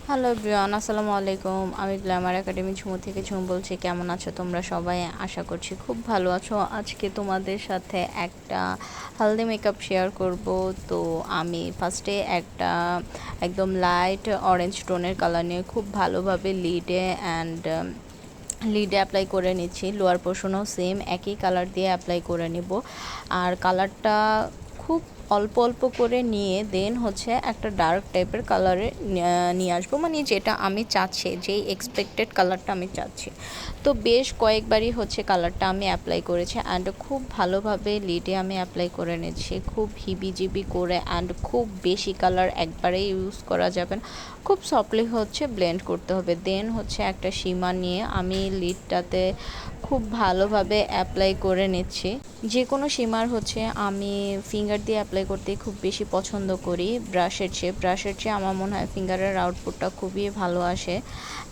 Hello everyone, আসসালামু আলাইকুম। আমি গ্ল্যামার একাডেমি ঝুমু থেকে ঝুম বলছি। কেমন আছো তোমরা সবাই? আশা করছি খুব ভালো আছো। আজকে তোমাদের সাথে একটা হেলদি মেকআপ শেয়ার করব। তো আমি ফার্স্টে একটা একদম লাইট অরেঞ্জ টোনের কালার নিয়ে খুব ভালোভাবে লিডে অ্যাপ্লাই করে নিচ্ছি। লোয়ার পোর্শনও সেম একই কালার দিয়ে অ্যাপ্লাই করে নিব। আর কালারটা খুব অল্প অল্প করে নিয়ে দেন হচ্ছে একটা ডার্ক টাইপের কালারে নিয়ে আসবো, মানে যেটা আমি চাচ্ছি, যেই এক্সপেক্টেড কালারটা আমি চাচ্ছি। তো বেশ কয়েকবারই হচ্ছে কালারটা আমি অ্যাপ্লাই করেছি অ্যান্ড খুব ভালোভাবে লিডে আমি অ্যাপ্লাই করে নিচ্ছি, খুব হিবিজিবি করে। অ্যান্ড খুব বেশি কালার একবারে ইউজ করা যাবে না, খুব সফটলি হচ্ছে ব্লেন্ড করতে হবে। দেন হচ্ছে একটা শিমা নিয়ে আমি লিডটাতে খুব ভালোভাবে অ্যাপ্লাই করে নিচ্ছি। যে কোনো শিমার হচ্ছে আমি ফিঙ্গার দিয়ে অ্যাপ্লাই করতে খুব বেশি পছন্দ করি ব্রাশের চেয়ে আমার মনে হয় ফিঙ্গারের আউটপুটটা খুবই ভালো আসে।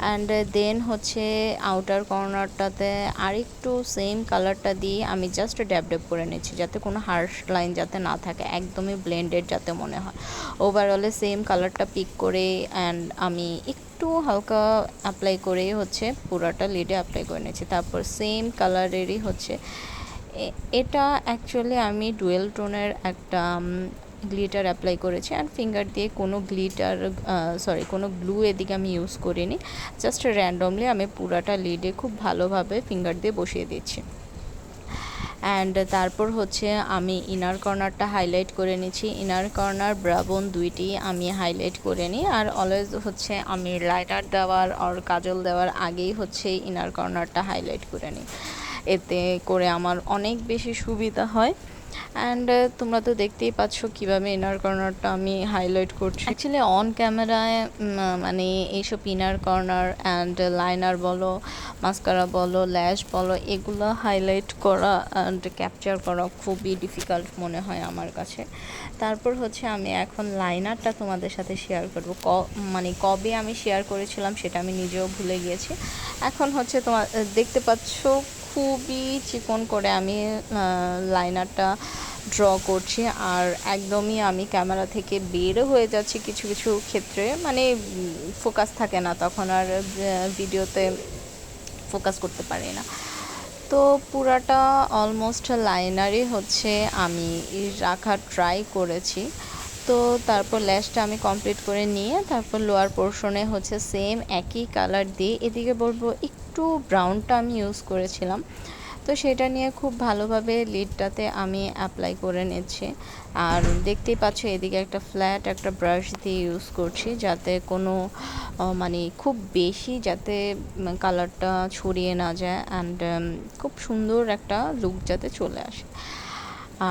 অ্যান্ড দেন হচ্ছে আউটার কর্নারটাতে আরেকটু সেম কালারটা দিয়ে আমি জাস্ট ড্যাব ড্যাব করে নিচ্ছি, যাতে কোনো হার্শ লাইন যাতে না থাকে, একদমই ব্লেন্ডেড যাতে মনে হয়। ওভারঅলে সেম কালারটা পিক করে অ্যান্ড আমি একটু হালকা অ্যাপ্লাই করে হচ্ছে পুরোটা লিডে অ্যাপ্লাই করে নিয়েছি। তারপর সেম কালারেরই হচ্ছে এটা অ্যাকচুয়ালি আমি ডুয়েল টোনের একটা গ্লিটার অ্যাপ্লাই করেছি। আর ফিঙ্গার দিয়ে কোনো গ্লু এদিকে আমি ইউজ করিনি, জাস্ট র্যান্ডমলি আমি পুরাটা লিডে খুব ভালোভাবে ফিঙ্গার দিয়ে বসিয়ে দিচ্ছি। অ্যান্ড তারপর হচ্ছে আমি ইনার কর্নারটা হাইলাইট করে নিচ্ছি। ইনার কর্নার ব্রাবোন দুইটি আমি হাইলাইট করে নিই। আর অলওয়েজ হচ্ছে আমি লাইটার দেওয়ার আর কাজল দেওয়ার আগেই হচ্ছে ইনার কর্নারটা হাইলাইট করে নিই, এতে করে আমার অনেক বেশি সুবিধা হয়। অ্যান্ড তোমরা তো দেখতেই পাচ্ছ কীভাবে ইনার কর্নারটা আমি হাইলাইট করছি। অ্যাকচুয়ালি অন ক্যামেরায় মানে এইসব ইনার কর্নার অ্যান্ড লাইনার বলো, মাস্কারা বলো, ল্যাশ বলো, এগুলো হাইলাইট করা অ্যান্ড ক্যাপচার করা খুবই ডিফিকাল্ট মনে হয় আমার কাছে। তারপর হচ্ছে আমি এখন লাইনারটা তোমাদের সাথে শেয়ার করব। মানে কবে আমি শেয়ার করেছিলাম সেটা আমি নিজেও ভুলে গিয়েছি। এখন হচ্ছে তোমার দেখতে পাচ্ছ খুবই চিকন করে আমি লাইনারটা ড্র করছি। আর একদমই আমি ক্যামেরা থেকে বেরও হয়ে যাচ্ছি কিছু কিছু ক্ষেত্রে, মানে ফোকাস থাকে না তখন, আর ভিডিওতে ফোকাস করতে পারি না। তো পুরাটা অলমোস্ট লাইনারই হচ্ছে আমি রাখার ট্রাই করেছি। তো তারপর ল্যাশটা আমি কমপ্লিট করে নিয়ে তারপর লোয়ার পোর্শনে হচ্ছে সেম একই কালার দিয়ে, এদিকে বলবো একটু ব্রাউনটা আমি ইউজ করেছিলাম, তো সেটা নিয়ে খুব ভালোভাবে লিডটাতে আমি অ্যাপ্লাই করে নিচ্ছি। আর দেখতেই পাচ্ছ এদিকে একটা ফ্ল্যাট একটা ব্রাশ দিয়ে ইউজ করছি, যাতে কোনো মানে খুব বেশি যাতে কালারটা ছড়িয়ে না যায় অ্যান্ড খুব সুন্দর একটা লুক যাতে চলে আসে।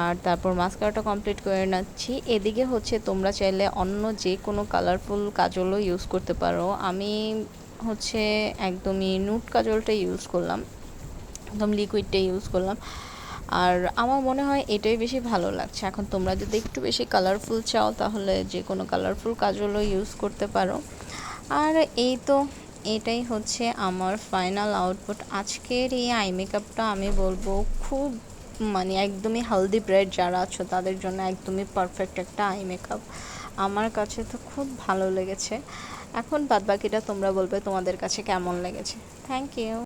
আর তারপর মাস্কারাটা কমপ্লিট করে নিচ্ছি। এদিকে হচ্ছে তোমরা চাইলে অন্য যে কোনো কালারফুল কাজলও ইউজ করতে পারো। আমি হচ্ছে একদমই নুট কাজলটা ইউজ করলাম, একদম লিকুইডটা ইউজ করলাম। আর আমার মনে হয় এটাই বেশি ভালো লাগছে। এখন তোমরা যদি একটু বেশি কালারফুল চাও তাহলে যে কোনো কালারফুল কাজলও ইউজ করতে পারো। আর এই তো এটাই হচ্ছে আমার ফাইনাল আউটপুট। আজকের এই আই মেকআপটা আমি বলবো খুব মানে একদমই হেলদি ব্রাইট যারা আছো তাদের জন্য একদমই পারফেক্ট একটা আই মেকআপ। আমার কাছে তো খুব ভালো লেগেছে। এখন বাদবাকিটা তোমরা বলবে তোমাদের কাছে কেমন লেগেছে। Thank you.